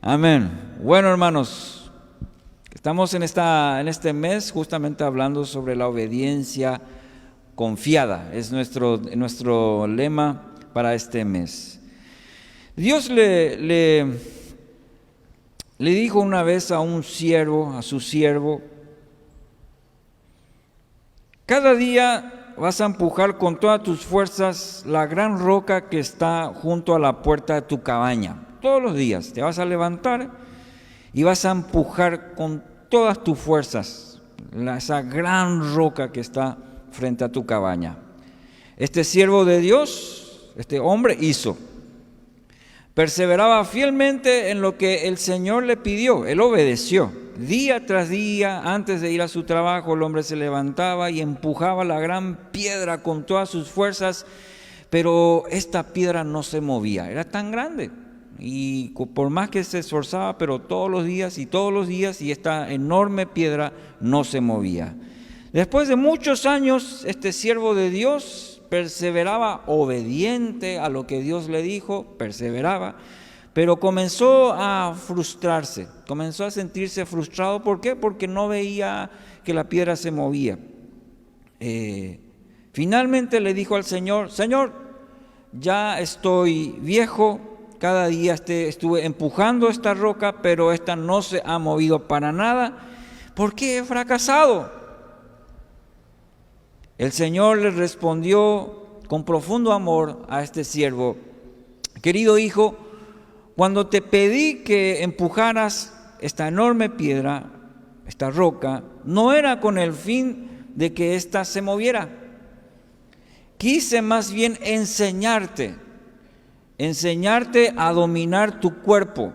Amén. Bueno, hermanos, estamos en este mes justamente hablando sobre la obediencia confiada. Es nuestro lema para este mes. Dios le dijo una vez a su siervo, cada día vas a empujar con todas tus fuerzas la gran roca que está junto a la puerta de tu cabaña. Todos los días te vas a levantar y vas a empujar con todas tus fuerzas esa gran roca que está frente a tu cabaña. Este siervo de Dios, este hombre hizo. Perseveraba fielmente en lo que el Señor le pidió. Él obedeció. Día tras día, antes de ir a su trabajo, el hombre se levantaba y empujaba la gran piedra con todas sus fuerzas, pero esta piedra no se movía. Era tan grande. Y por más que se esforzaba, pero todos los días, y esta enorme piedra no se movía. Después de muchos años, este siervo de Dios perseveraba obediente a lo que Dios le dijo, perseveraba, pero comenzó a frustrarse, comenzó a sentirse frustrado. ¿Por qué? Porque no veía que la piedra se movía. Finalmente le dijo al Señor, Señor, ya estoy viejo, cada día estuve empujando esta roca, pero esta no se ha movido para nada. ¿Por qué he fracasado? El Señor le respondió con profundo amor a este siervo, querido hijo, cuando te pedí que empujaras esta enorme piedra, esta roca, no era con el fin de que ésta se moviera. Quise más bien enseñarte a dominar tu cuerpo.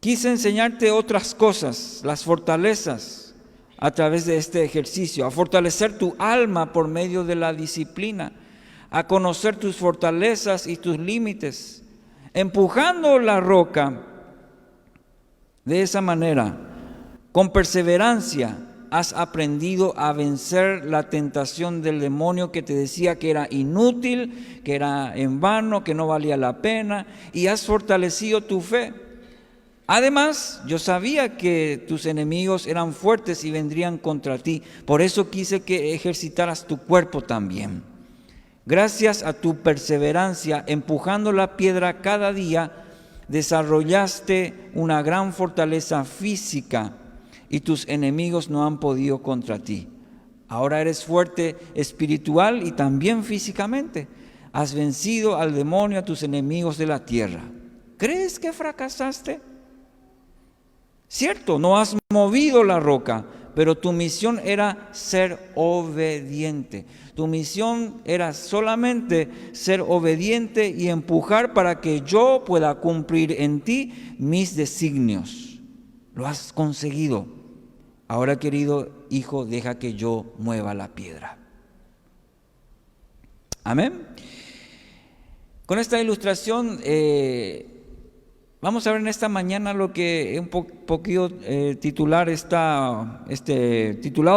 Quise enseñarte otras cosas, las fortalezas a través de este ejercicio, a fortalecer tu alma por medio de la disciplina, a conocer tus fortalezas y tus límites. Empujando la roca de esa manera, con perseverancia, has aprendido a vencer la tentación del demonio que te decía que era inútil, que era en vano, que no valía la pena, y has fortalecido tu fe. Además, yo sabía que tus enemigos eran fuertes y vendrían contra ti. Por eso quise que ejercitaras tu cuerpo también. Gracias a tu perseverancia, empujando la piedra cada día, desarrollaste una gran fortaleza física y tus enemigos no han podido contra ti. Ahora eres fuerte espiritual y también físicamente. Has vencido al demonio, a tus enemigos de la tierra. ¿Crees que fracasaste? Cierto, no has movido la roca, pero tu misión era ser obediente. Tu misión era solamente ser obediente y empujar para que yo pueda cumplir en ti mis designios. Lo has conseguido. Ahora, querido hijo, deja que yo mueva la piedra. Amén. Con esta ilustración vamos a ver en esta mañana lo que un poquito titulado,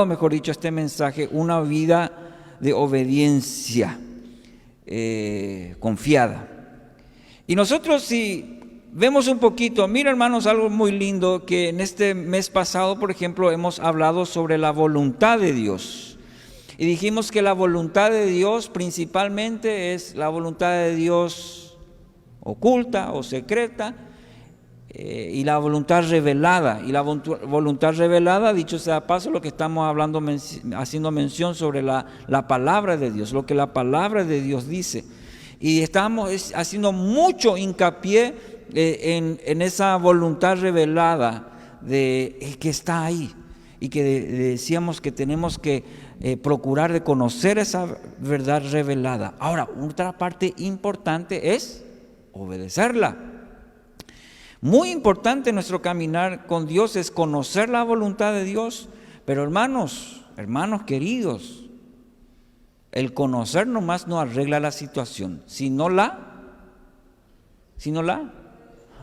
mejor dicho, este mensaje, una vida de obediencia confiada. Y nosotros, si vemos un poquito, mira hermanos, algo muy lindo, que en este mes pasado, por ejemplo, hemos hablado sobre la voluntad de Dios. Y dijimos que la voluntad de Dios principalmente es la voluntad de Dios oculta o secreta, y la voluntad revelada. Y la voluntad revelada, dicho sea de paso, lo que estamos hablando, haciendo mención sobre la palabra de Dios, lo que la palabra de Dios dice. Y estamos haciendo mucho hincapié en esa voluntad revelada que está ahí. Y que decíamos que tenemos que procurar de conocer esa verdad revelada. Ahora, otra parte importante es obedecerla. Muy importante en nuestro caminar con Dios es conocer la voluntad de Dios, pero hermanos queridos, el conocer nomás no arregla la situación, si no la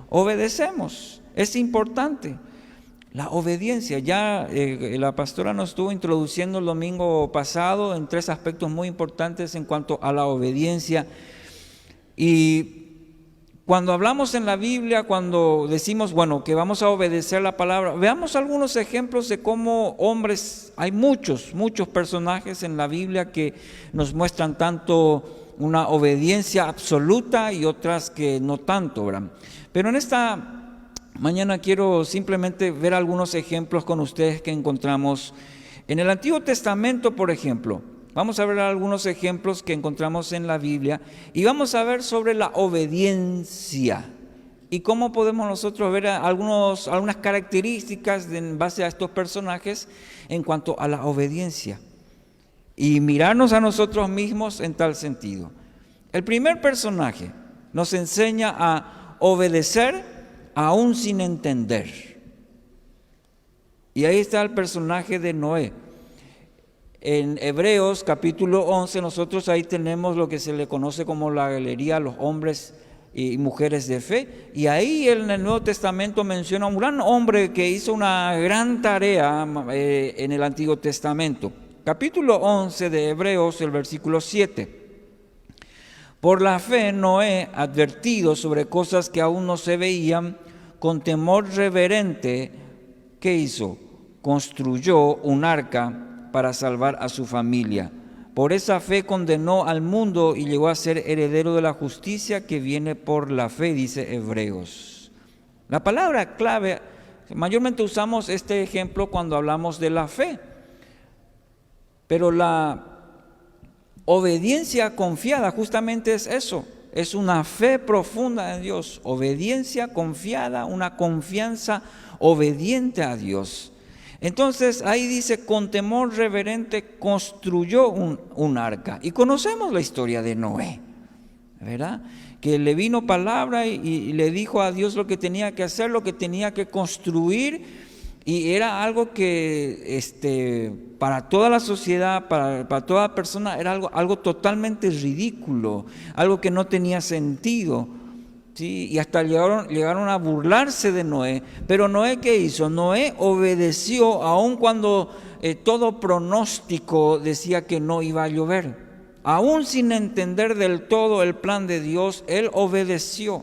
obedecemos. Es importante la obediencia. Ya la pastora nos estuvo introduciendo el domingo pasado en 3 aspectos muy importantes en cuanto a la obediencia. Y cuando hablamos en la Biblia, cuando decimos, bueno, que vamos a obedecer la palabra, veamos algunos ejemplos de cómo hombres, hay muchos personajes en la Biblia que nos muestran tanto una obediencia absoluta y otras que no tanto, ¿verdad? Pero en esta mañana quiero simplemente ver algunos ejemplos con ustedes que encontramos en el Antiguo Testamento, por ejemplo. Vamos a ver algunos ejemplos que encontramos en la Biblia y vamos a ver sobre la obediencia y cómo podemos nosotros ver algunas características en base a estos personajes en cuanto a la obediencia y mirarnos a nosotros mismos en tal sentido. El primer personaje nos enseña a obedecer aún sin entender. Y ahí está el personaje de Noé. En Hebreos capítulo 11 nosotros ahí tenemos lo que se le conoce como la galería, los hombres y mujeres de fe, y ahí en el Nuevo Testamento menciona a un gran hombre que hizo una gran tarea en el Antiguo Testamento. Capítulo 11 de Hebreos, el versículo 7. Por la fe Noé, advertido sobre cosas que aún no se veían, con temor reverente, ¿qué hizo? Construyó un arca para salvar a su familia. Por esa fe condenó al mundo y llegó a ser heredero de la justicia que viene por la fe, dice Hebreos. La palabra clave, mayormente usamos este ejemplo cuando hablamos de la fe, pero la obediencia confiada justamente es eso, es una fe profunda en Dios, obediencia confiada, una confianza obediente a Dios. Entonces ahí dice, con temor reverente construyó un arca. Y conocemos la historia de Noé, ¿verdad? Que le vino palabra y le dijo a Dios lo que tenía que hacer, lo que tenía que construir. Y era algo que para toda la sociedad, para toda persona, era algo totalmente ridículo, algo que no tenía sentido. Sí, y hasta llegaron a burlarse de Noé. Pero Noé, ¿qué hizo? Noé obedeció aun cuando todo pronóstico decía que no iba a llover. Aún sin entender del todo el plan de Dios, él obedeció.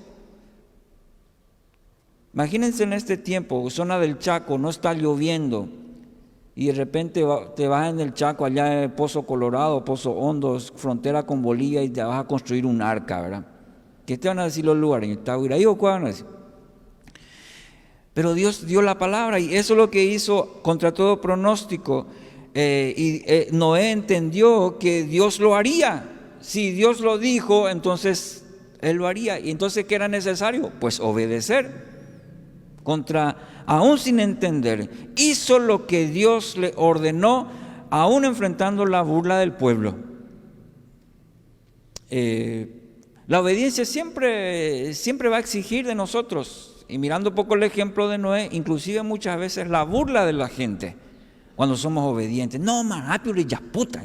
Imagínense en este tiempo, zona del Chaco, no está lloviendo y de repente te vas en el Chaco, allá en Pozo Colorado, Pozo Hondo, frontera con Bolivia, y te vas a construir un arca, ¿verdad? ¿Qué te van a decir los lugares? ¿Itaguiraí o cuál van a decir? Pero Dios dio la palabra y eso es lo que hizo contra todo pronóstico. Noé entendió que Dios lo haría. Si Dios lo dijo, entonces Él lo haría. ¿Y entonces qué era necesario? Pues obedecer. Aún sin entender, hizo lo que Dios le ordenó, aún enfrentando la burla del pueblo. La obediencia siempre va a exigir de nosotros, y mirando un poco el ejemplo de Noé, inclusive muchas veces la burla de la gente cuando somos obedientes. No, man, ya puta.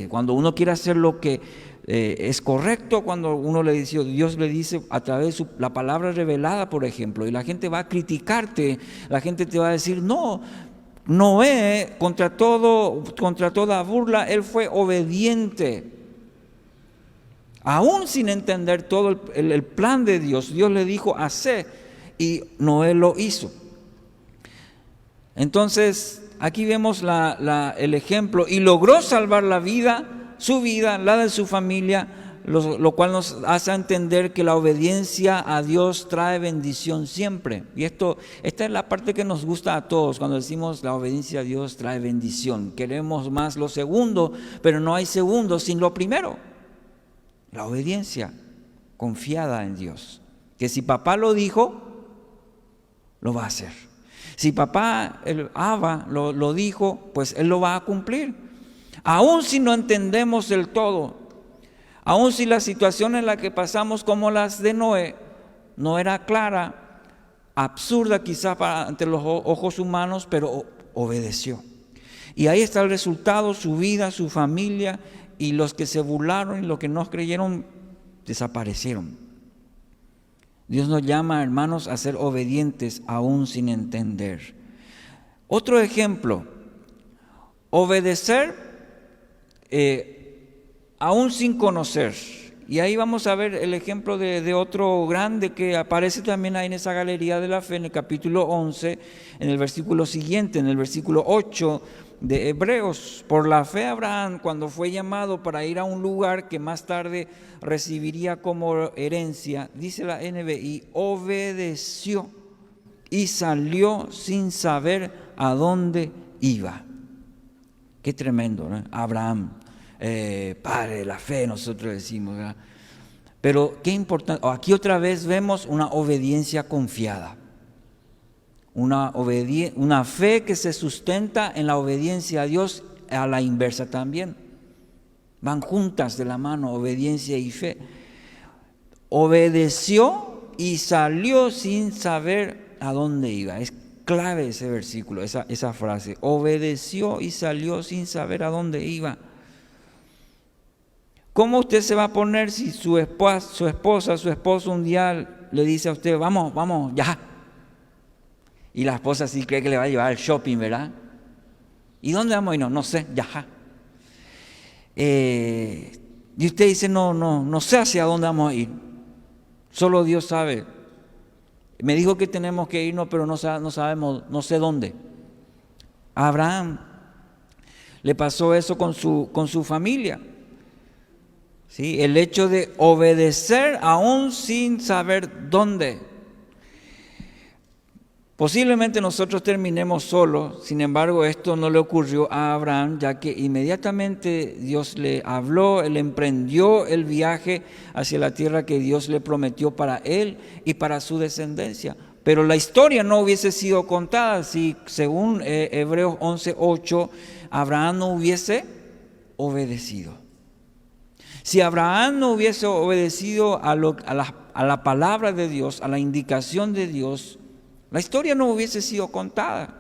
Cuando uno quiere hacer lo que es correcto, cuando uno le dice, Dios le dice a través de la palabra revelada, por ejemplo, y la gente va a criticarte, la gente te va a decir, no, Noé, contra toda burla, él fue obediente. Aún sin entender todo el plan de Dios, Dios le dijo, hacé, y Noé lo hizo. Entonces, aquí vemos el ejemplo, y logró salvar su vida, la de su familia, lo cual nos hace entender que la obediencia a Dios trae bendición siempre. Y esta es la parte que nos gusta a todos, cuando decimos la obediencia a Dios trae bendición. Queremos más lo segundo, pero no hay segundo sin lo primero. La obediencia confiada en Dios, que si papá lo dijo, lo va a hacer. Si papá, el Abba, lo dijo, pues Él lo va a cumplir. Aún si no entendemos del todo, aún si la situación en la que pasamos como las de Noé no era clara, absurda quizá ante los ojos humanos, pero obedeció. Y ahí está el resultado, su vida, su familia, y los que se burlaron y los que no creyeron desaparecieron. Dios nos llama, hermanos, a ser obedientes aún sin entender. Otro ejemplo, obedecer aún sin conocer. Y ahí vamos a ver el ejemplo de otro grande que aparece también ahí en esa galería de la fe, en el capítulo 11, en el versículo siguiente, en el versículo 8 de Hebreos. Por la fe Abraham, cuando fue llamado para ir a un lugar que más tarde recibiría como herencia, dice la NBI, obedeció y salió sin saber a dónde iba. Qué tremendo, ¿no? Abraham, padre de la fe, nosotros decimos, ¿verdad? Pero qué importante, aquí otra vez vemos una obediencia confiada, una fe que se sustenta en la obediencia a Dios, a la inversa también. Van juntas de la mano, obediencia y fe. Obedeció y salió sin saber a dónde iba. Es clave ese versículo, esa frase. Obedeció y salió sin saber a dónde iba. ¿Cómo usted se va a poner si su esposo un día le dice a usted, vamos, ya? Y la esposa sí cree que le va a llevar al shopping, ¿verdad? ¿Y dónde vamos a ir? No sé, ya. Y usted dice, no sé hacia dónde vamos a ir. Solo Dios sabe. Me dijo que tenemos que irnos, pero no sabemos, no sé dónde. A Abraham le pasó eso con su familia. ¿Sí? El hecho de obedecer aún sin saber dónde. Posiblemente nosotros terminemos solos, sin embargo esto no le ocurrió a Abraham, ya que inmediatamente Dios le habló, él emprendió el viaje hacia la tierra que Dios le prometió para él y para su descendencia. Pero la historia no hubiese sido contada si, según Hebreos 11:8, Abraham no hubiese obedecido. Si Abraham no hubiese obedecido a la palabra de Dios, a la indicación de Dios, la historia no hubiese sido contada.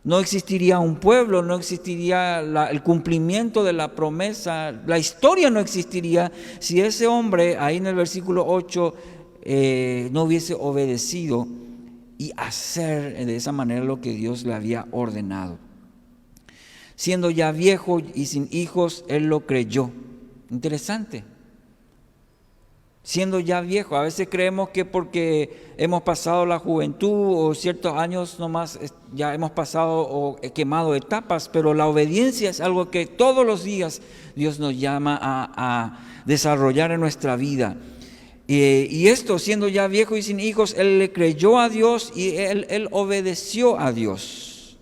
No existiría un pueblo, no existiría el cumplimiento de la promesa. La historia no existiría si ese hombre, ahí en el versículo 8, no hubiese obedecido y hacer de esa manera lo que Dios le había ordenado. Siendo ya viejo y sin hijos, él lo creyó. Interesante. Siendo ya viejo, a veces creemos que porque hemos pasado la juventud o ciertos años nomás ya hemos pasado o quemado etapas, pero la obediencia es algo que todos los días Dios nos llama a desarrollar en nuestra vida. Y esto, siendo ya viejo y sin hijos, él le creyó a Dios y él obedeció a Dios.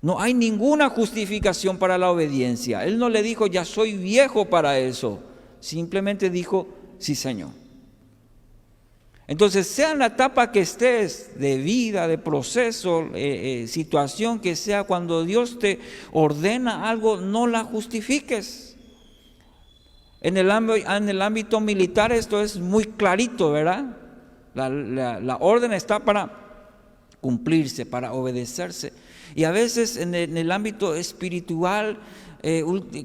No hay ninguna justificación para la obediencia. Él no le dijo, ya soy viejo para eso. Simplemente dijo, sí, Señor. Entonces, sea en la etapa que estés, de vida, de proceso, situación que sea, cuando Dios te ordena algo, no la justifiques. En el ámbito militar esto es muy clarito, ¿verdad? La orden está para cumplirse, para obedecerse. Y a veces en el ámbito espiritual,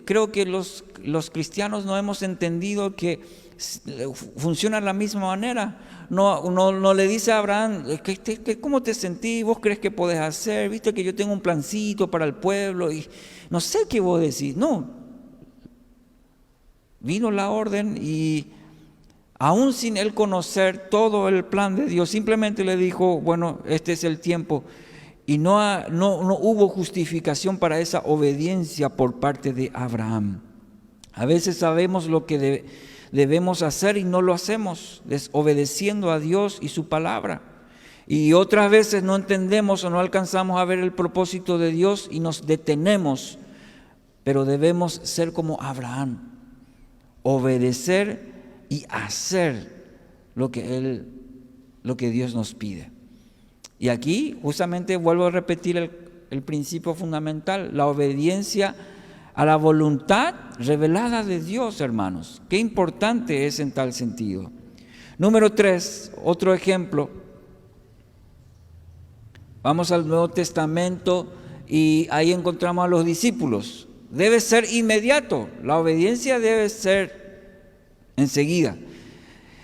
creo que los cristianos no hemos entendido que funciona de la misma manera. No le dice a Abraham, ¿cómo te sentís? ¿Vos crees que podés hacer? ¿Viste que yo tengo un plancito para el pueblo? Y no sé qué vos decís. No. Vino la orden y aún sin él conocer todo el plan de Dios, simplemente le dijo, bueno, este es el tiempo. Y no hubo justificación para esa obediencia por parte de Abraham. A veces sabemos lo que debemos hacer y no lo hacemos, desobedeciendo a Dios y su palabra. Y otras veces no entendemos o no alcanzamos a ver el propósito de Dios y nos detenemos. Pero debemos ser como Abraham, obedecer y hacer lo que Dios nos pide. Y aquí justamente vuelvo a repetir el principio fundamental, la obediencia a la voluntad revelada de Dios, hermanos. Qué importante es en tal sentido. Número 3, otro ejemplo. Vamos al Nuevo Testamento y ahí encontramos a los discípulos. Debe ser inmediato, la obediencia debe ser enseguida.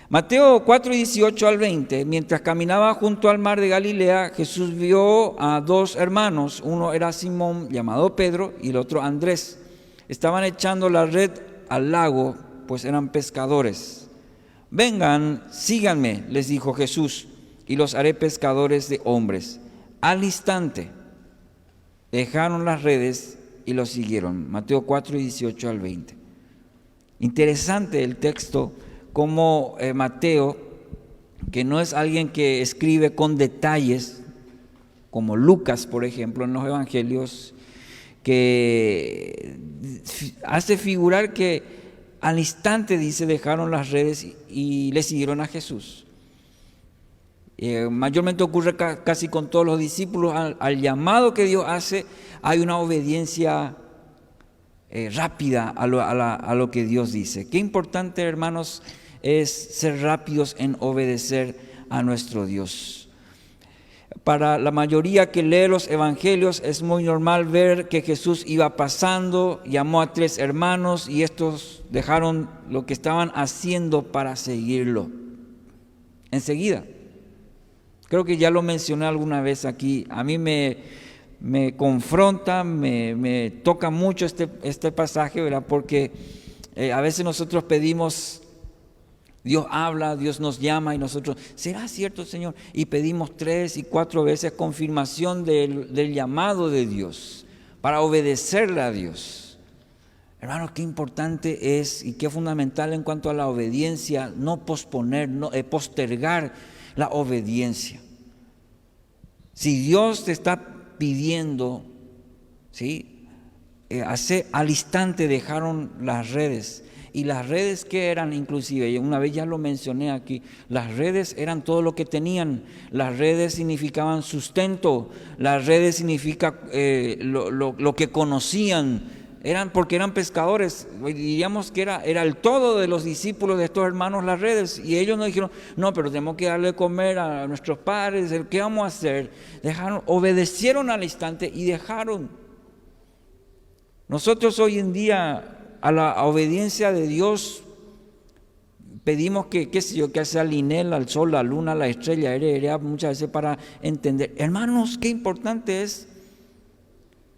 Mateo 4:18 al 20, mientras caminaba junto al mar de Galilea, Jesús vio a dos hermanos, uno era Simón llamado Pedro y el otro Andrés. Estaban echando la red al lago, pues eran pescadores. Vengan, síganme, les dijo Jesús, y los haré pescadores de hombres. Al instante dejaron las redes y los siguieron. Mateo 4, 18 al 20. Interesante el texto, como Mateo, que no es alguien que escribe con detalles, como Lucas, por ejemplo, en los evangelios, que hace figurar que al instante, dice, dejaron las redes y le siguieron a Jesús. Mayormente ocurre casi con todos los discípulos. Al llamado que Dios hace, hay una obediencia rápida a lo que Dios dice. Qué importante, hermanos, es ser rápidos en obedecer a nuestro Dios. Para la mayoría que lee los evangelios es muy normal ver que Jesús iba pasando, llamó a 3 hermanos y estos dejaron lo que estaban haciendo para seguirlo. Enseguida. Creo que ya lo mencioné alguna vez aquí. A mí me confronta, me toca mucho este pasaje, ¿verdad? Porque a veces nosotros pedimos, Dios habla, Dios nos llama y nosotros, ¿será cierto, Señor? Y pedimos 3 y 4 veces confirmación del llamado de Dios para obedecerle a Dios. Hermanos, qué importante es y qué fundamental en cuanto a la obediencia, no posponer, postergar la obediencia. Si Dios te está pidiendo, ¿sí? Al instante dejaron las redes. Y las redes que eran, inclusive, una vez ya lo mencioné aquí, las redes eran todo lo que tenían. Las redes significaban sustento, las redes significa lo que conocían. Porque eran pescadores, diríamos que era el todo de los discípulos de estos hermanos las redes, y ellos no dijeron, no, pero tenemos que darle de comer a nuestros padres, ¿qué vamos a hacer? Obedecieron al instante y dejaron. Nosotros hoy en día, a la obediencia de Dios, pedimos que se alinee al sol, la luna, la estrella, muchas veces para entender. Hermanos, qué importante es.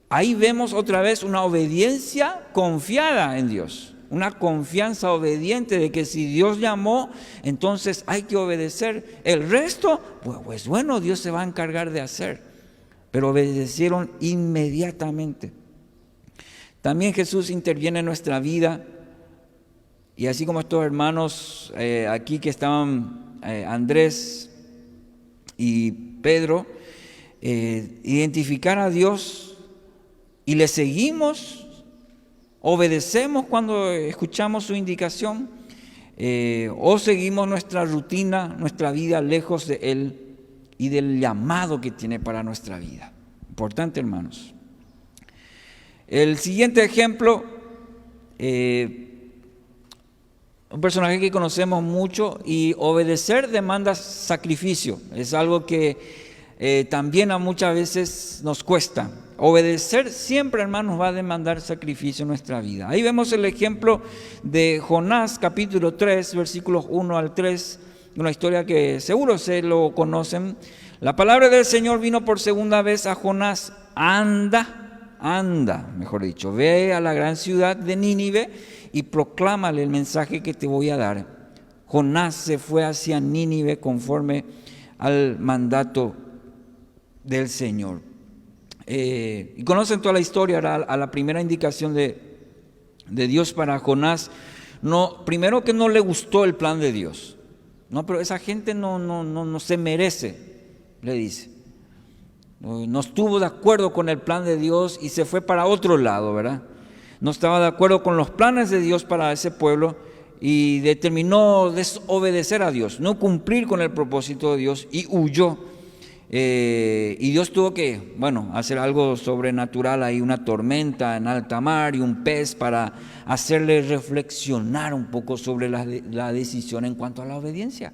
Ahí vemos otra vez una obediencia confiada en Dios, una confianza obediente de que si Dios llamó, entonces hay que obedecer. El resto, pues bueno, Dios se va a encargar de hacer. Pero obedecieron inmediatamente. También Jesús interviene en nuestra vida, y así como estos hermanos aquí que estaban, Andrés y Pedro, identificar a Dios. Y le seguimos, obedecemos cuando escuchamos su indicación, o seguimos nuestra rutina, nuestra vida lejos de Él y del llamado que tiene para nuestra vida. Importante, hermanos. El siguiente ejemplo, un personaje que conocemos mucho, y obedecer demanda sacrificio. Es algo que también a muchas veces nos cuesta. Obedecer siempre, hermanos, va a demandar sacrificio en nuestra vida. Ahí vemos el ejemplo de Jonás, capítulo 3, versículos 1 al 3, una historia que seguro se lo conocen. La palabra del Señor vino por segunda vez a Jonás: anda, mejor dicho, ve a la gran ciudad de Nínive y proclámale el mensaje que te voy a dar. Jonás se fue hacia Nínive conforme al mandato del Señor. Y conocen toda la historia. A la primera indicación de Dios para Jonás, primero que no le gustó el plan de Dios. No, pero esa gente no se merece, le dice. No estuvo de acuerdo con el plan de Dios y se fue para otro lado, ¿verdad? No estaba de acuerdo con los planes de Dios para ese pueblo y determinó desobedecer a Dios, no cumplir con el propósito de Dios, y huyó. Y Dios tuvo que, hacer algo sobrenatural ahí, una tormenta en alta mar y un pez para hacerle reflexionar un poco sobre la decisión en cuanto a la obediencia.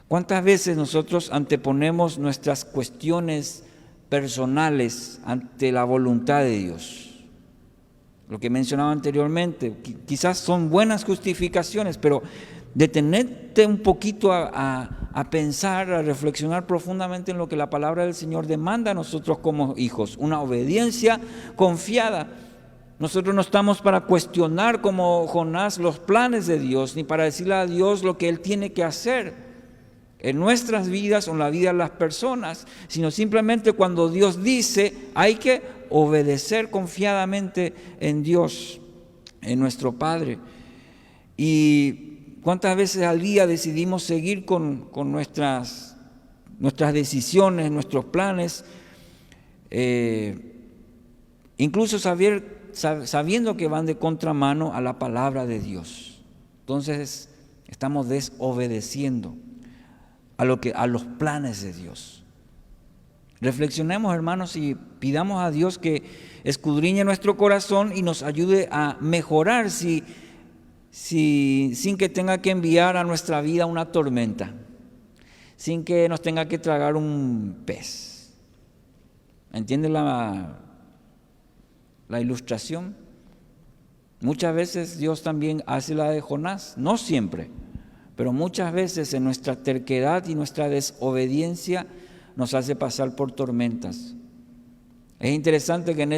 ¿Cuántas veces nosotros anteponemos nuestras cuestiones personales ante la voluntad de Dios? Lo que mencionaba anteriormente, quizás son buenas justificaciones, pero detenerte un poquito a pensar, a reflexionar profundamente en lo que la palabra del Señor demanda a nosotros como hijos, una obediencia confiada. Nosotros no estamos para cuestionar como Jonás los planes de Dios, ni para decirle a Dios lo que Él tiene que hacer en nuestras vidas o en la vida de las personas, sino simplemente cuando Dios dice, hay que obedecer confiadamente en Dios, en nuestro Padre. Y cuántas veces al día decidimos seguir con nuestras decisiones, nuestros planes, incluso sabiendo que van de contramano a la palabra de Dios. Entonces estamos desobedeciendo a los planes de Dios. Reflexionemos, hermanos, y pidamos a Dios que escudriñe nuestro corazón y nos ayude a mejorar sin que tenga que enviar a nuestra vida una tormenta, sin que nos tenga que tragar un pez. ¿Entiende la ilustración? Muchas veces Dios también hace la de Jonás, no siempre, pero muchas veces en nuestra terquedad y nuestra desobediencia nos hace pasar por tormentas. Es interesante que en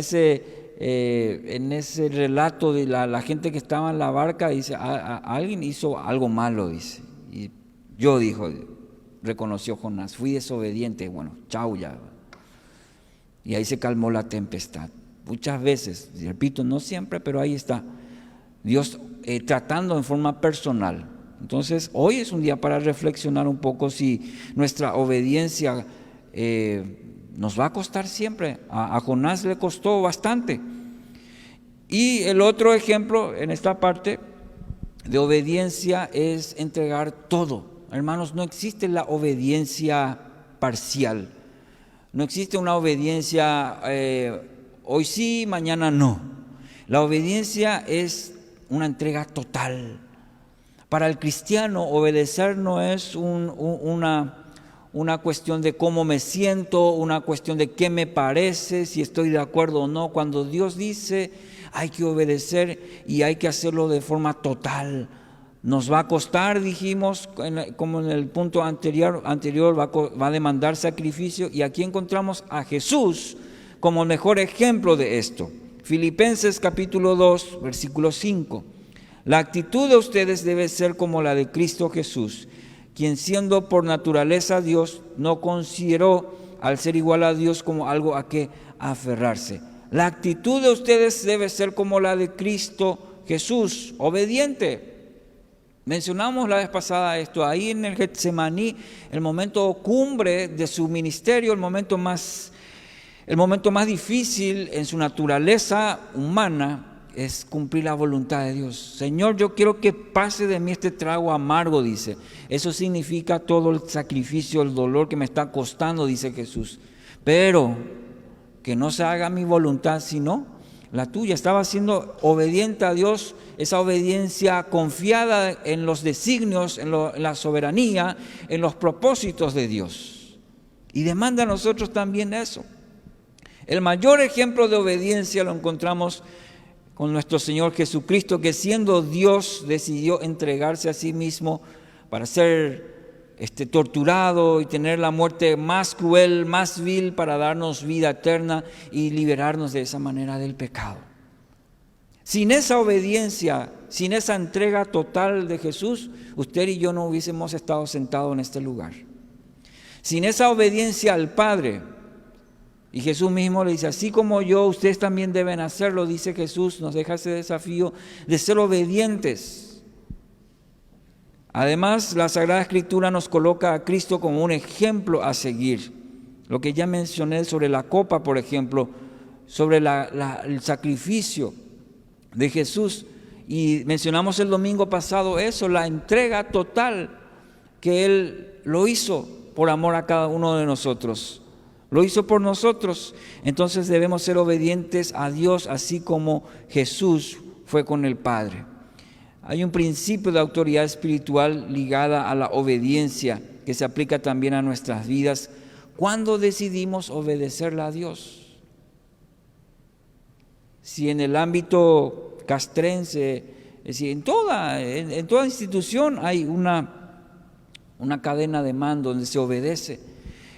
ese relato de la gente que estaba en la barca, dice, alguien hizo algo malo, dice. Y reconoció Jonás, fui desobediente, bueno, chau ya. Y ahí se calmó la tempestad. Muchas veces, repito, no siempre, pero ahí está, Dios tratando en forma personal. Entonces, hoy es un día para reflexionar un poco si nuestra obediencia nos va a costar siempre. A Jonás le costó bastante. Y el otro ejemplo en esta parte de obediencia es entregar todo. Hermanos, no existe la obediencia parcial. No existe una obediencia hoy sí, mañana no. La obediencia es una entrega total. Para el cristiano, obedecer no es una cuestión de cómo me siento, una cuestión de qué me parece, si estoy de acuerdo o no. Cuando Dios dice, hay que obedecer y hay que hacerlo de forma total. Nos va a costar, dijimos, como en el punto anterior va a demandar sacrificio, y aquí encontramos a Jesús como el mejor ejemplo de esto. Filipenses capítulo 2, versículo 5. La actitud de ustedes debe ser como la de Cristo Jesús, quien siendo por naturaleza Dios, no consideró al ser igual a Dios como algo a que aferrarse. La actitud de ustedes debe ser como la de Cristo Jesús, obediente. Mencionamos la vez pasada esto, ahí en el Getsemaní, el momento cumbre de su ministerio, el momento más difícil en su naturaleza humana, es cumplir la voluntad de Dios. Señor, yo quiero que pase de mí este trago amargo, dice. Eso significa todo el sacrificio, el dolor que me está costando, dice Jesús. Pero que no se haga mi voluntad, sino la tuya. Estaba siendo obediente a Dios, esa obediencia confiada en los designios, en la soberanía, en los propósitos de Dios. Y demanda a nosotros también eso. El mayor ejemplo de obediencia lo encontramos con nuestro Señor Jesucristo, que siendo Dios decidió entregarse a sí mismo para ser torturado y tener la muerte más cruel, más vil, para darnos vida eterna y liberarnos de esa manera del pecado. Sin esa obediencia, sin esa entrega total de Jesús, usted y yo no hubiésemos estado sentados en este lugar. Sin esa obediencia al Padre, y Jesús mismo le dice, así como yo, ustedes también deben hacerlo, dice Jesús, nos deja ese desafío de ser obedientes. Además, la Sagrada Escritura nos coloca a Cristo como un ejemplo a seguir. Lo que ya mencioné sobre la copa, por ejemplo, sobre el sacrificio de Jesús. Y mencionamos el domingo pasado eso, la entrega total que Él lo hizo por amor a cada uno de nosotros. Lo hizo por nosotros. Entonces debemos ser obedientes a Dios, así como Jesús fue con el Padre. Hay un principio de autoridad espiritual ligada a la obediencia que se aplica también a nuestras vidas cuando decidimos obedecerle a Dios. Si en el ámbito castrense, es decir, en toda institución hay una cadena de mando donde se obedece.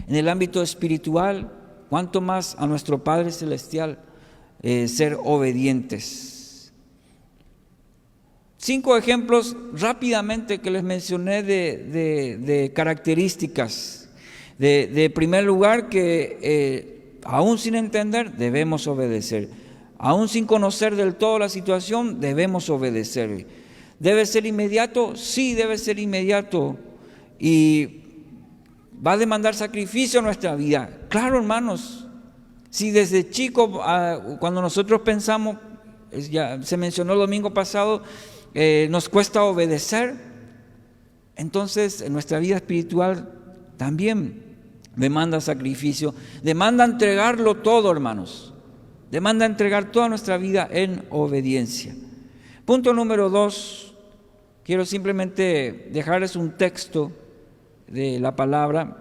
En el ámbito espiritual, cuánto más a nuestro Padre Celestial, ser obedientes. 5 ejemplos rápidamente que les mencioné de características. De primer lugar, que aún sin entender debemos obedecer. Aún sin conocer del todo la situación debemos obedecer. ¿Debe ser inmediato? Sí, debe ser inmediato. Y va a demandar sacrificio en nuestra vida. Claro, hermanos, si desde chico, cuando nosotros pensamos, ya se mencionó el domingo pasado, nos cuesta obedecer, entonces en nuestra vida espiritual también demanda sacrificio, demanda entregarlo todo, hermanos, demanda entregar toda nuestra vida en obediencia. Punto número 2, quiero simplemente dejarles un texto de la palabra,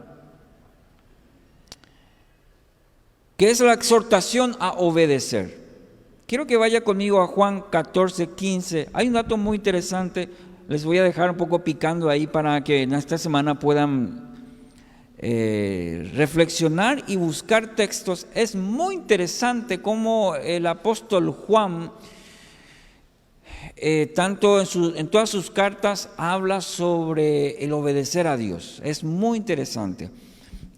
que es la exhortación a obedecer. Quiero que vaya conmigo a Juan 14:15. Hay un dato muy interesante, les voy a dejar un poco picando ahí para que en esta semana puedan reflexionar y buscar textos. Es muy interesante cómo el apóstol Juan, tanto en todas sus cartas, habla sobre el obedecer a Dios. Es muy interesante.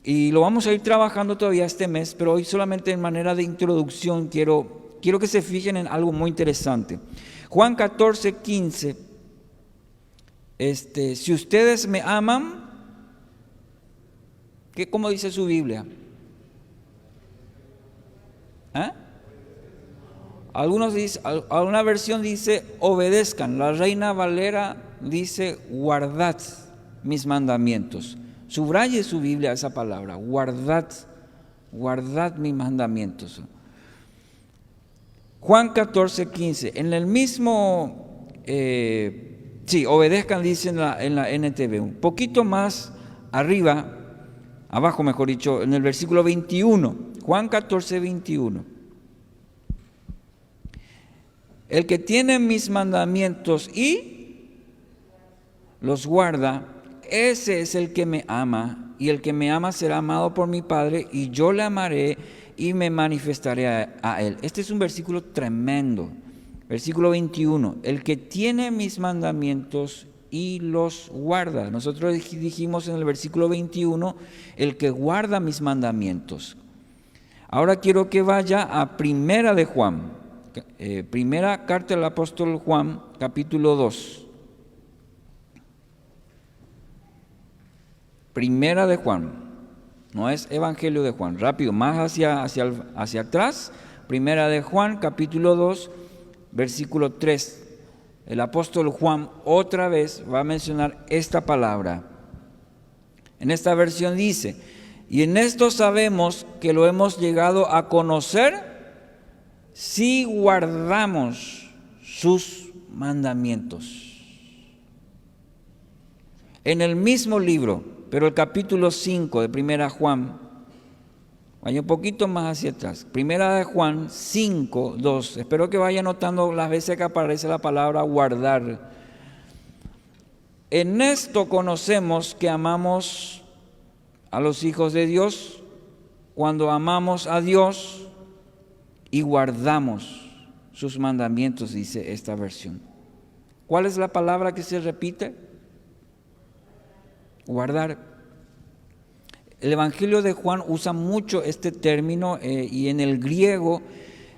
Y lo vamos a ir trabajando todavía este mes, pero hoy solamente en manera de introducción quiero que se fijen en algo muy interesante. Juan 14:15. Si ustedes me aman, ¿cómo dice su Biblia? Alguna versión dice obedezcan. La Reina Valera dice guardad mis mandamientos. Subraye su Biblia esa palabra, guardad mis mandamientos. Juan 14:15, en el mismo, obedezcan, dice en la NTV, un poquito más abajo mejor dicho, en el versículo 21, Juan 14:21. El que tiene mis mandamientos y los guarda, ese es el que me ama, y el que me ama será amado por mi Padre, y yo le amaré y me manifestaré a él. Este es un versículo tremendo. Versículo 21. El que tiene mis mandamientos y los guarda. Nosotros dijimos en el versículo 21, el que guarda mis mandamientos. Ahora quiero que vaya a Primera de Juan. Primera carta del apóstol Juan, capítulo 2. Primera de Juan, no es Evangelio de Juan, rápido, más hacia atrás. Primera de Juan, capítulo 2, versículo 3. El apóstol Juan otra vez va a mencionar esta palabra. En esta versión dice, y en esto sabemos que lo hemos llegado a conocer si guardamos sus mandamientos. En el mismo libro, pero el capítulo 5 de Primera Juan, vaya un poquito más hacia atrás. Primera de Juan 5, 2. Espero que vaya notando las veces que aparece la palabra guardar. En esto conocemos que amamos a los hijos de Dios, cuando amamos a Dios y guardamos sus mandamientos, dice esta versión. ¿Cuál es la palabra que se repite? Guardar. El Evangelio de Juan usa mucho este término y en el griego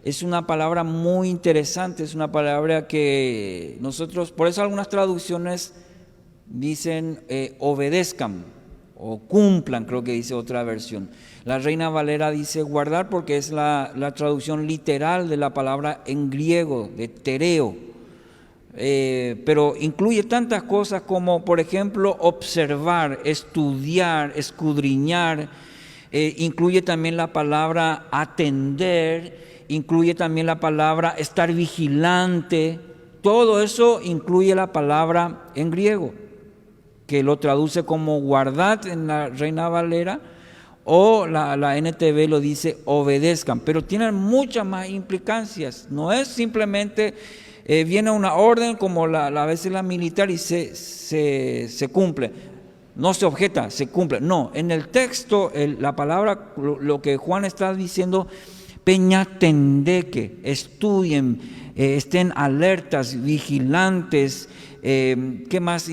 es una palabra muy interesante, es una palabra que nosotros, por eso algunas traducciones dicen obedezcan o cumplan, creo que dice otra versión. La Reina Valera dice guardar porque es la traducción literal de la palabra en griego, de tereo. Pero incluye tantas cosas como, por ejemplo, observar, estudiar, escudriñar, incluye también la palabra atender, incluye también la palabra estar vigilante. Todo eso incluye la palabra en griego, que lo traduce como guardad en la Reina Valera, o la NTV lo dice obedezcan, pero tienen muchas más implicancias. No es simplemente viene una orden como a veces la militar y se cumple, no se objeta, se cumple. No, en el texto la palabra, lo que Juan está diciendo, peñatendeque, estudien, estén alertas, vigilantes, ¿qué más?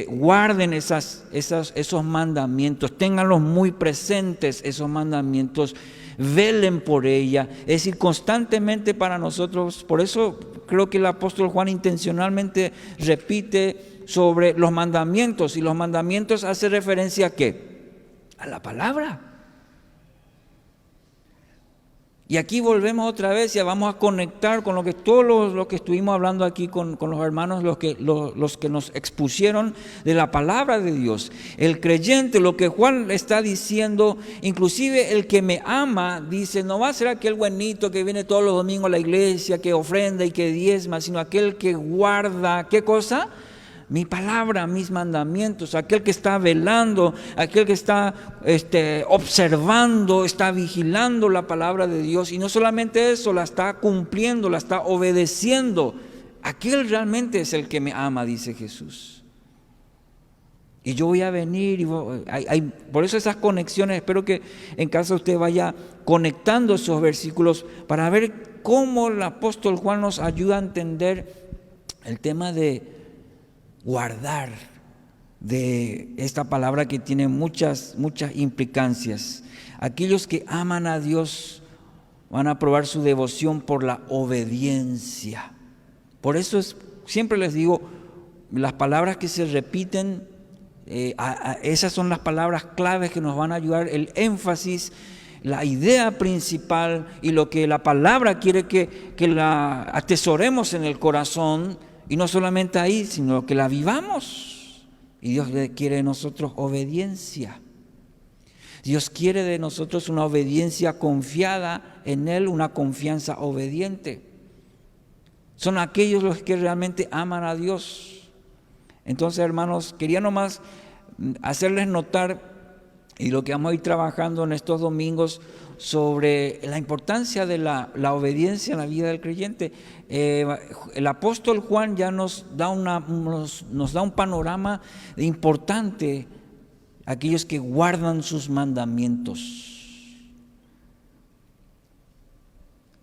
Guarden esos mandamientos, ténganlos muy presentes, esos mandamientos, velen por ella, es decir, constantemente para nosotros. Por eso creo que el apóstol Juan intencionalmente repite sobre los mandamientos, y los mandamientos hace referencia ¿a qué? A la palabra. Y aquí volvemos otra vez y vamos a conectar con todos lo que estuvimos hablando aquí con los hermanos, los que nos expusieron de la palabra de Dios. El creyente, lo que Juan le está diciendo, inclusive el que me ama, dice, no va a ser aquel buenito que viene todos los domingos a la iglesia, que ofrenda y que diezma, sino aquel que guarda, ¿qué cosa? Mi palabra, mis mandamientos, aquel que está velando, aquel que está observando, está vigilando la palabra de Dios, y no solamente eso, la está cumpliendo, la está obedeciendo. Aquel realmente es el que me ama, dice Jesús. Y yo voy a venir, por eso esas conexiones, espero que en casa usted vaya conectando esos versículos para ver cómo el apóstol Juan nos ayuda a entender el tema de guardar, de esta palabra que tiene muchas implicancias. Aquellos que aman a Dios van a probar su devoción por la obediencia. Por eso siempre les digo, las palabras que se repiten, esas son las palabras claves que nos van a ayudar, el énfasis, la idea principal y lo que la palabra quiere que la atesoremos en el corazón. Y no solamente ahí, sino que la vivamos. Y Dios quiere de nosotros obediencia. Dios quiere de nosotros una obediencia confiada en Él, una confianza obediente. Son aquellos los que realmente aman a Dios. Entonces, hermanos, quería nomás hacerles notar, y lo que vamos a ir trabajando en estos domingos, sobre la importancia de la obediencia en la vida del creyente. El apóstol Juan ya nos da un panorama importante, aquellos que guardan sus mandamientos.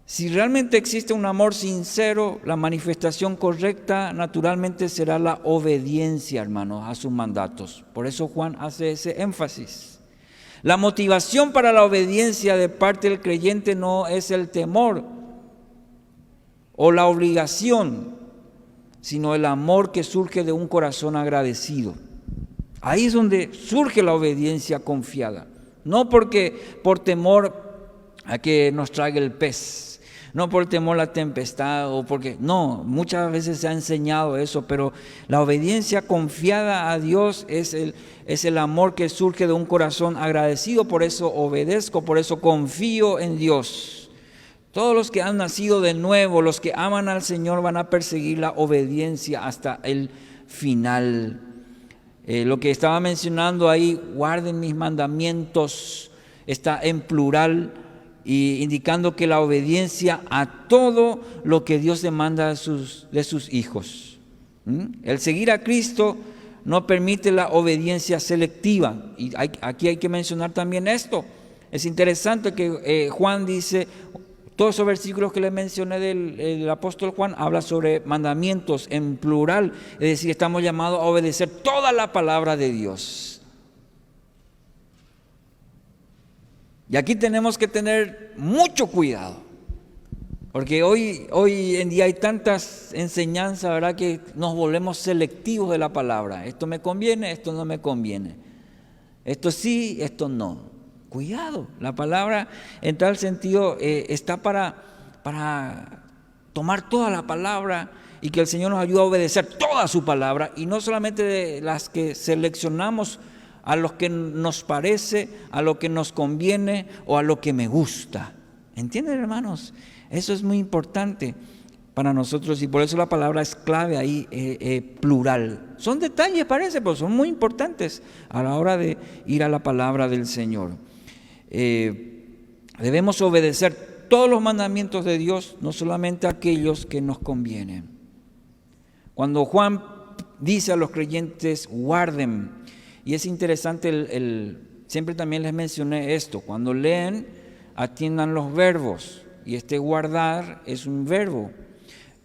Si realmente existe un amor sincero, la manifestación correcta naturalmente será la obediencia, hermanos, a sus mandatos. Por eso Juan hace ese énfasis. La motivación para la obediencia de parte del creyente no es el temor o la obligación, sino el amor que surge de un corazón agradecido. Ahí es donde surge la obediencia confiada. No por temor a que nos traiga el pez, no por temor a la tempestad, no, muchas veces se ha enseñado eso, pero la obediencia confiada a Dios es el amor que surge de un corazón agradecido. Por eso obedezco, por eso confío en Dios. Todos los que han nacido de nuevo, los que aman al Señor, van a perseguir la obediencia hasta el final. Lo que estaba mencionando ahí, guarden mis mandamientos, está en plural, y indicando que la obediencia a todo lo que Dios demanda de sus hijos. El seguir a Cristo no permite la obediencia selectiva. Y aquí hay que mencionar también esto. Es interesante que Juan dice, todos esos versículos que les mencioné del apóstol Juan, habla sobre mandamientos en plural. Es decir, estamos llamados a obedecer toda la palabra de Dios. Y aquí tenemos que tener mucho cuidado, porque hoy en día hay tantas enseñanzas, ¿verdad?, que nos volvemos selectivos de la palabra. Esto me conviene, esto no me conviene. Esto sí, esto no. Cuidado, la palabra en tal sentido está para tomar toda la palabra y que el Señor nos ayude a obedecer toda su palabra, y no solamente de las que seleccionamos a lo que nos parece, a lo que nos conviene o a lo que me gusta. ¿Entienden, hermanos? Eso es muy importante para nosotros, y por eso la palabra es clave ahí, plural. Son detalles, parece, pero son muy importantes a la hora de ir a la palabra del Señor. Debemos obedecer todos los mandamientos de Dios, no solamente aquellos que nos convienen. Cuando Juan dice a los creyentes, guarden. Y es interesante, siempre también les mencioné esto, cuando leen, atiendan los verbos. y este guardar es un verbo.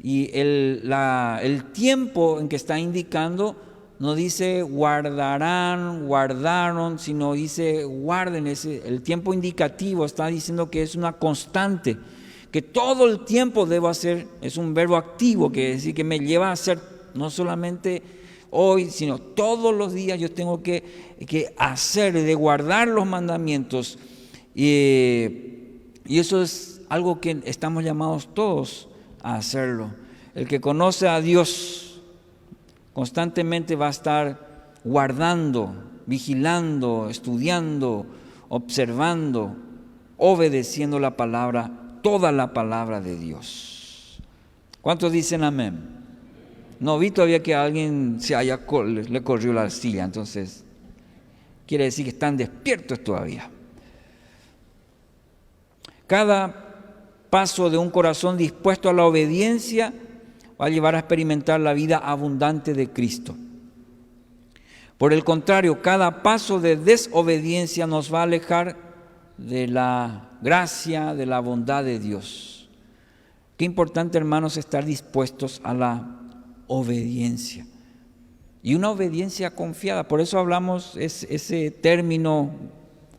Y el tiempo en que está indicando no dice guardarán, guardaron, sino dice guarden. El tiempo indicativo está diciendo que es una constante, que todo el tiempo debo hacer, es un verbo activo, que es decir, que me lleva a hacer no solamente hoy, sino todos los días yo tengo que hacer, de guardar los mandamientos. Y eso es algo que estamos llamados todos a hacerlo. El que conoce a Dios constantemente va a estar guardando, vigilando, estudiando, observando, obedeciendo la palabra, toda la palabra de Dios. ¿Cuántos dicen amén? No vi todavía que alguien le corrió la silla, entonces quiere decir que están despiertos todavía. Cada paso de un corazón dispuesto a la obediencia va a llevar a experimentar la vida abundante de Cristo. Por el contrario, cada paso de desobediencia nos va a alejar de la gracia, de la bondad de Dios. Qué importante, hermanos, estar dispuestos a la obediencia. Y una obediencia confiada. Por eso hablamos ese término,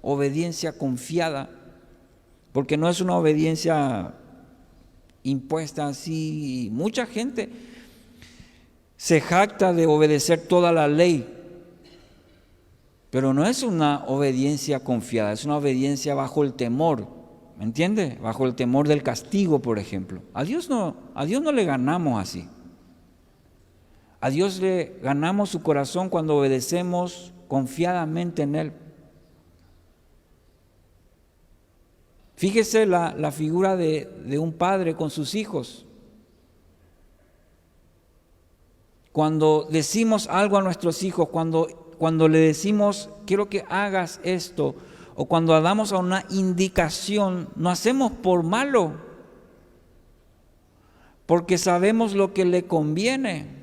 obediencia confiada, porque no es una obediencia impuesta así. Mucha gente se jacta de obedecer toda la ley, pero no es una obediencia confiada, es una obediencia bajo el temor, ¿me entiende? Bajo el temor del castigo, por ejemplo. A Dios no le ganamos así. A Dios le ganamos su corazón cuando obedecemos confiadamente en Él. Fíjese la figura de un padre con sus hijos. Cuando decimos algo a nuestros hijos, cuando le decimos, quiero que hagas esto, o cuando damos una indicación, no hacemos por malo, porque sabemos lo que le conviene.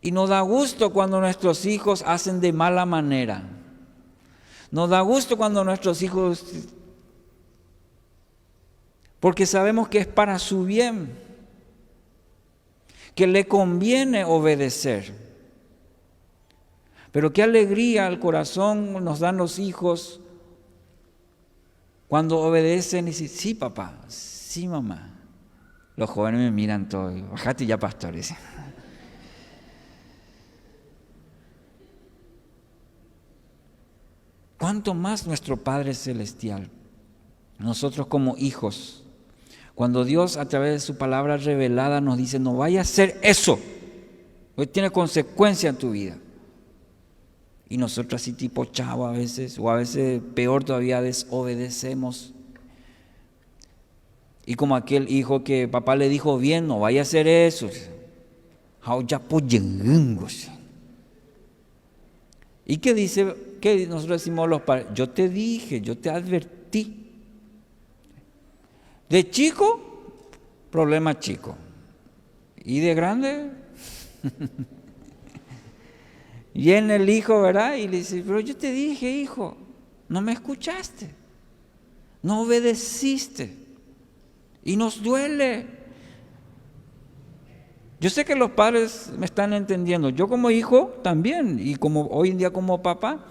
Y nos da gusto cuando nuestros hijos hacen de mala manera. Nos da gusto cuando nuestros hijos, porque sabemos que es para su bien, que le conviene obedecer. Pero qué alegría al corazón nos dan los hijos cuando obedecen y dicen, sí papá, sí mamá. Los jóvenes me miran todo, bájate ya pastor, dicen. ¿Cuánto más nuestro Padre Celestial? Nosotros como hijos, cuando Dios a través de su palabra revelada nos dice, no vaya a hacer eso, porque tiene consecuencia en tu vida. Y nosotros así tipo chavo a veces, o a veces peor todavía, desobedecemos. Y como aquel hijo que papá le dijo bien, no vaya a hacer eso. ¿Y qué dice? ¿Qué nosotros decimos los padres? Yo te dije, yo te advertí. De chico, problema chico. Y de grande, viene el hijo, ¿verdad? Y le dice, pero yo te dije, hijo, no me escuchaste, no obedeciste. Y nos duele. Yo sé que los padres me están entendiendo. Yo como hijo también, y como hoy en día como papá,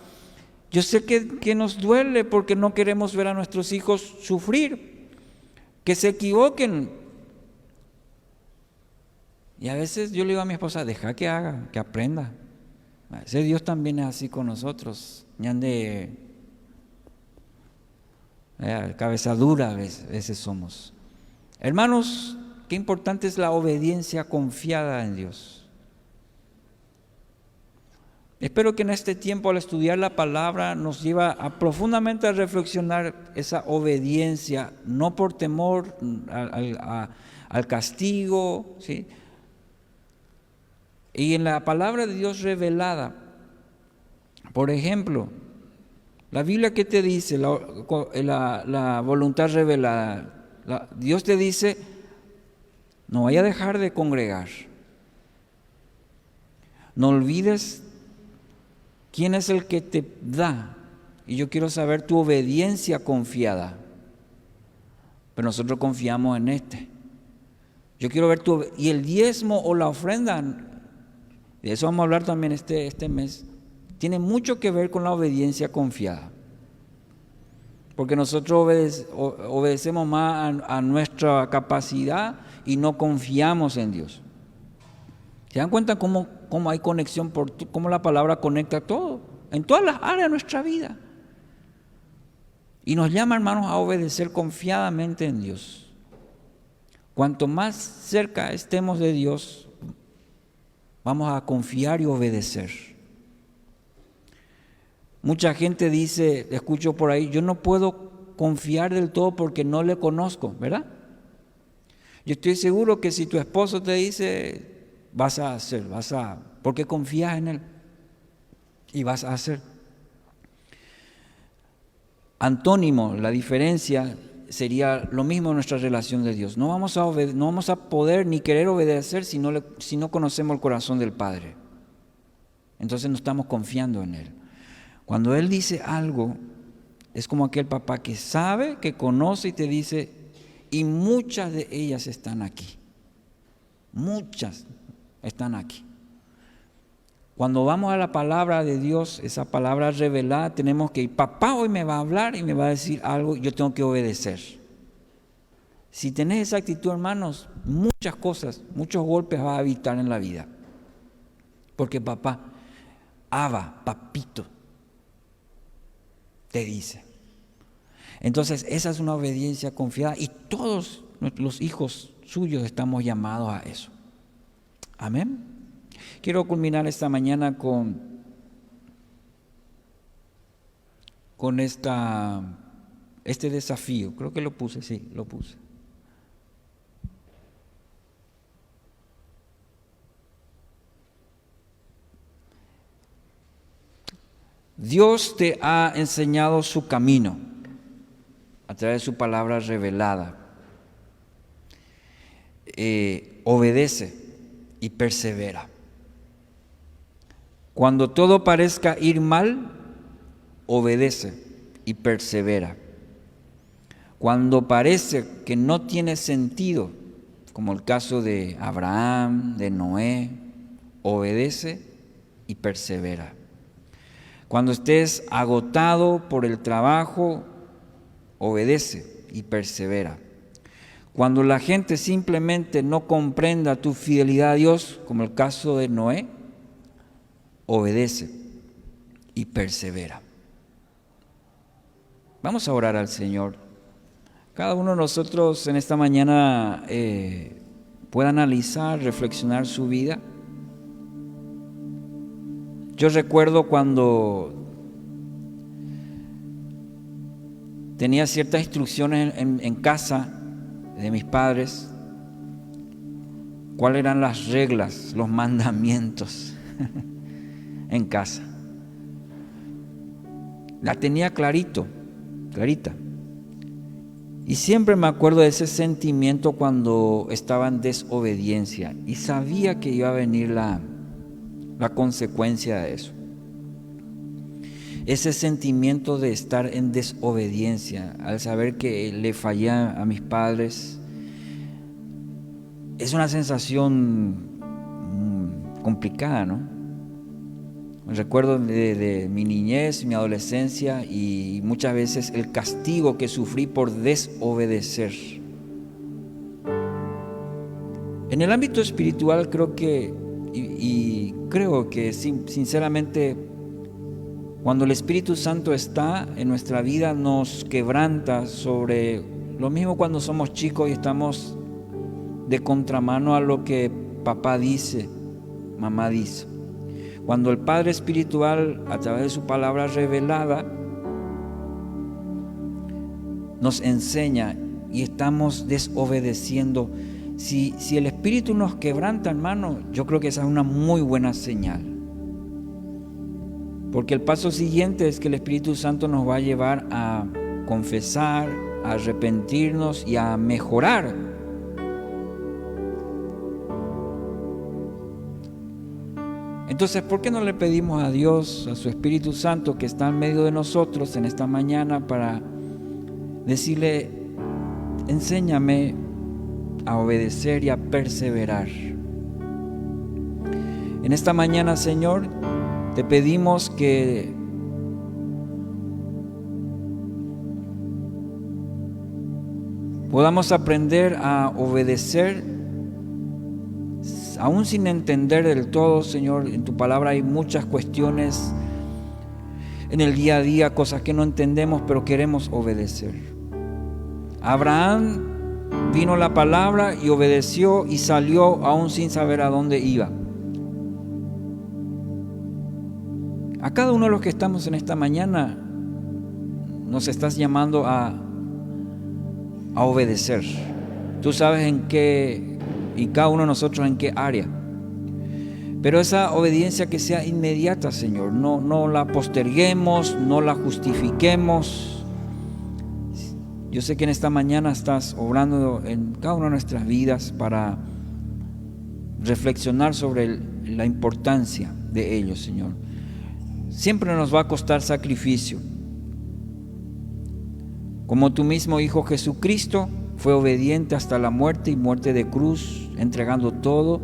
yo sé que nos duele porque no queremos ver a nuestros hijos sufrir, que se equivoquen. Y a veces yo le digo a mi esposa, deja que haga, que aprenda. A veces Dios también es así con nosotros. De cabeza dura a veces somos. Hermanos, qué importante es la obediencia confiada en Dios. Espero que en este tiempo, al estudiar la palabra, nos lleva a profundamente a reflexionar esa obediencia, no por temor al castigo, ¿sí? Y en la palabra de Dios revelada, por ejemplo, la Biblia, ¿qué te dice? La voluntad revelada. Dios te dice, no vaya a dejar de congregar. No olvides quién es el que te da. Y yo quiero saber tu obediencia confiada. pero nosotros confiamos en este. Yo quiero ver y el diezmo o la ofrenda, de eso vamos a hablar también este mes, tiene mucho que ver con la obediencia confiada. Porque nosotros obedecemos más a nuestra capacidad y no confiamos en Dios. ¿Se dan cuenta cómo hay conexión, cómo la palabra conecta todo, en todas las áreas de nuestra vida? Y nos llama, hermanos, a obedecer confiadamente en Dios. Cuanto más cerca estemos de Dios, vamos a confiar y obedecer. Mucha gente dice, escucho por ahí, yo no puedo confiar del todo porque no le conozco, ¿verdad? Yo estoy seguro que si tu esposo te dice, vas a hacer, porque confías en él y vas a hacer. Antónimo, la diferencia sería lo mismo en nuestra relación de Dios. No vamos a poder ni querer obedecer si no conocemos el corazón del Padre. Entonces no estamos confiando en Él. Cuando Él dice algo, es como aquel papá que sabe, que conoce y te dice, y muchas de ellas están aquí. Muchas están aquí. Cuando vamos a la palabra de Dios, esa palabra revelada, tenemos que ir, papá hoy me va a hablar y me va a decir algo, yo tengo que obedecer. Si tenés esa actitud, hermanos, muchas cosas, muchos golpes vas a evitar en la vida. Porque papá, Abba, papito, te dice. Entonces, esa es una obediencia confiada y todos los hijos suyos estamos llamados a eso. Amén. Quiero culminar esta mañana con este desafío. Creo que lo puse, sí, lo puse. Dios te ha enseñado su camino a través de su palabra revelada. Obedece y persevera. Cuando todo parezca ir mal, obedece y persevera. Cuando parece que no tiene sentido, como el caso de Abraham, de Noé, obedece y persevera. Cuando estés agotado por el trabajo, obedece y persevera. Cuando la gente simplemente no comprenda tu fidelidad a Dios, como el caso de Noé, obedece y persevera. Vamos a orar al Señor. Cada uno de nosotros en esta mañana pueda analizar, reflexionar su vida. Yo recuerdo cuando tenía ciertas instrucciones en casa de mis padres, cuáles eran las reglas, los mandamientos en casa. La tenía clarita. Y siempre me acuerdo de ese sentimiento cuando estaba en desobediencia y sabía que iba a venir la consecuencia de eso. Ese sentimiento de estar en desobediencia, al saber que le fallé a mis padres, es una sensación complicada, ¿no? Recuerdo de mi niñez, mi adolescencia y muchas veces el castigo que sufrí por desobedecer. En el ámbito espiritual creo que sinceramente, cuando el Espíritu Santo está en nuestra vida, nos quebranta sobre lo mismo cuando somos chicos y estamos de contramano a lo que papá dice, mamá dice. Cuando el Padre Espiritual, a través de su palabra revelada, nos enseña y estamos desobedeciendo, si el Espíritu nos quebranta, hermano, yo creo que esa es una muy buena señal. Porque el paso siguiente es que el Espíritu Santo nos va a llevar a confesar, a arrepentirnos y a mejorar. Entonces, ¿por qué no le pedimos a Dios, a su Espíritu Santo que está en medio de nosotros en esta mañana, para decirle, enséñame a obedecer y a perseverar. En esta mañana, Señor, te pedimos que podamos aprender a obedecer, aún sin entender del todo, Señor. En tu palabra hay muchas cuestiones en el día a día, cosas que no entendemos, pero queremos obedecer. Abraham vino la palabra y obedeció y salió aún sin saber a dónde iba. A cada uno de los que estamos en esta mañana nos estás llamando a obedecer. Tú sabes en qué, y cada uno de nosotros en qué área. Pero esa obediencia que sea inmediata, Señor, no la posterguemos, no la justifiquemos. Yo sé que en esta mañana estás obrando en cada una de nuestras vidas para reflexionar sobre la importancia de ello, Señor. Siempre nos va a costar sacrificio. Como tu mismo Hijo Jesucristo fue obediente hasta la muerte y muerte de cruz, entregando todo,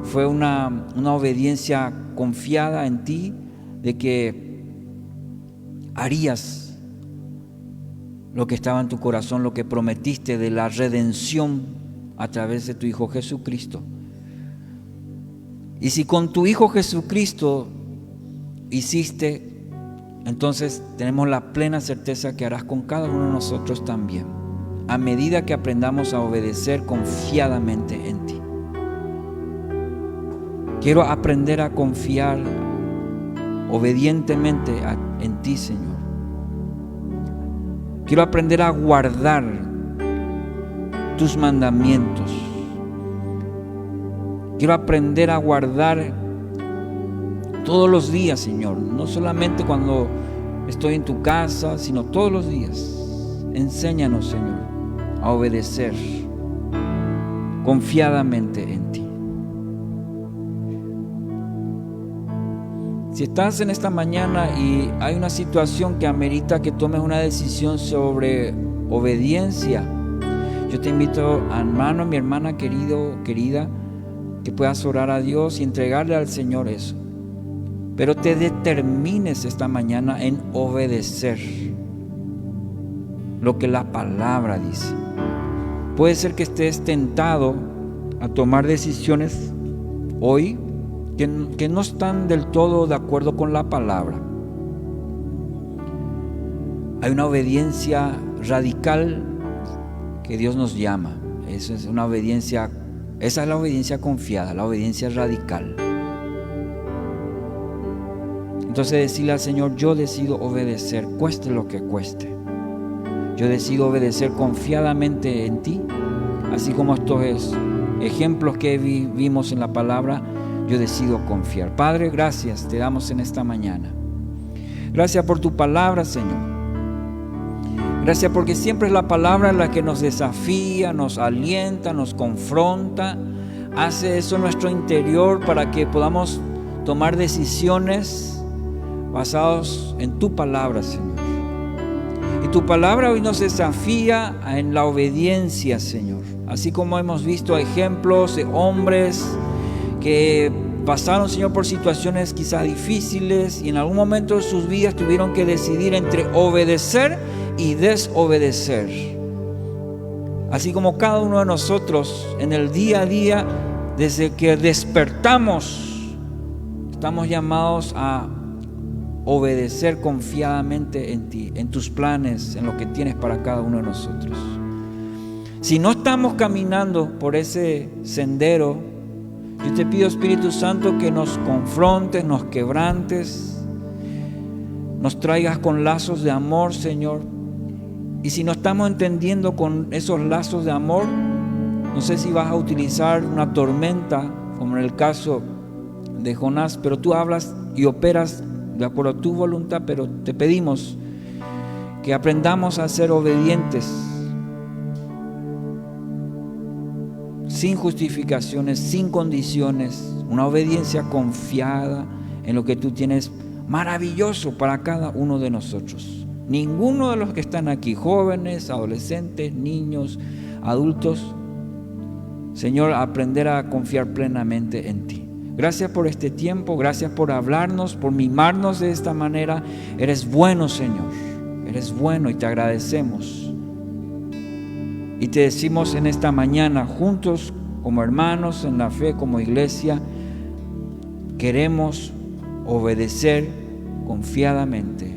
fue una obediencia confiada en ti, de que harías lo que estaba en tu corazón, lo que prometiste de la redención a través de tu Hijo Jesucristo. Y si con tu Hijo Jesucristo hiciste, entonces tenemos la plena certeza que harás con cada uno de nosotros también, a medida que aprendamos a obedecer confiadamente en ti. Quiero aprender a confiar obedientemente en ti, Señor. Quiero aprender a guardar tus mandamientos. Quiero aprender a guardar todos los días, Señor, no solamente cuando estoy en tu casa, sino todos los días. Enséñanos, Señor, a obedecer confiadamente en ti. Si estás en esta mañana y hay una situación que amerita que tomes una decisión sobre obediencia, yo te invito, hermano, mi hermana querida, que puedas orar a Dios y entregarle al Señor eso. Pero te determines esta mañana en obedecer lo que la palabra dice. Puede ser que estés tentado a tomar decisiones hoy que no están del todo de acuerdo con la palabra. Hay una obediencia radical que Dios nos llama. Esa es la obediencia confiada, la obediencia radical. Entonces decirle al Señor, yo decido obedecer, cueste lo que cueste. Yo decido obedecer confiadamente en ti, así como estos ejemplos que vimos en la palabra, yo decido confiar. Padre, gracias te damos en esta mañana. Gracias por tu palabra, Señor. Gracias porque siempre es la palabra la que nos desafía, nos alienta, nos confronta, hace eso en nuestro interior para que podamos tomar decisiones basados en tu palabra, Señor. Y tu palabra hoy nos desafía en la obediencia, Señor. Así como hemos visto ejemplos de hombres que pasaron, Señor, por situaciones quizás difíciles y en algún momento de sus vidas tuvieron que decidir entre obedecer y desobedecer. Así como cada uno de nosotros en el día a día, desde que despertamos, estamos llamados a obedecer confiadamente en ti, en tus planes, en lo que tienes para cada uno de nosotros. Si no estamos caminando por ese sendero, yo te pido, Espíritu Santo, que nos confrontes, nos quebrantes, nos traigas con lazos de amor, Señor. Y si no estamos entendiendo con esos lazos de amor, no sé si vas a utilizar una tormenta, como en el caso de Jonás, pero tú hablas y operas de acuerdo a tu voluntad, pero te pedimos que aprendamos a ser obedientes, sin justificaciones, sin condiciones, una obediencia confiada en lo que tú tienes maravilloso para cada uno de nosotros. Ninguno de los que están aquí, jóvenes, adolescentes, niños, adultos, Señor, aprender a confiar plenamente en ti. Gracias por este tiempo, gracias por hablarnos, por mimarnos de esta manera. Eres bueno, Señor, eres bueno y te agradecemos. Y te decimos en esta mañana, juntos como hermanos en la fe, como iglesia, queremos obedecer confiadamente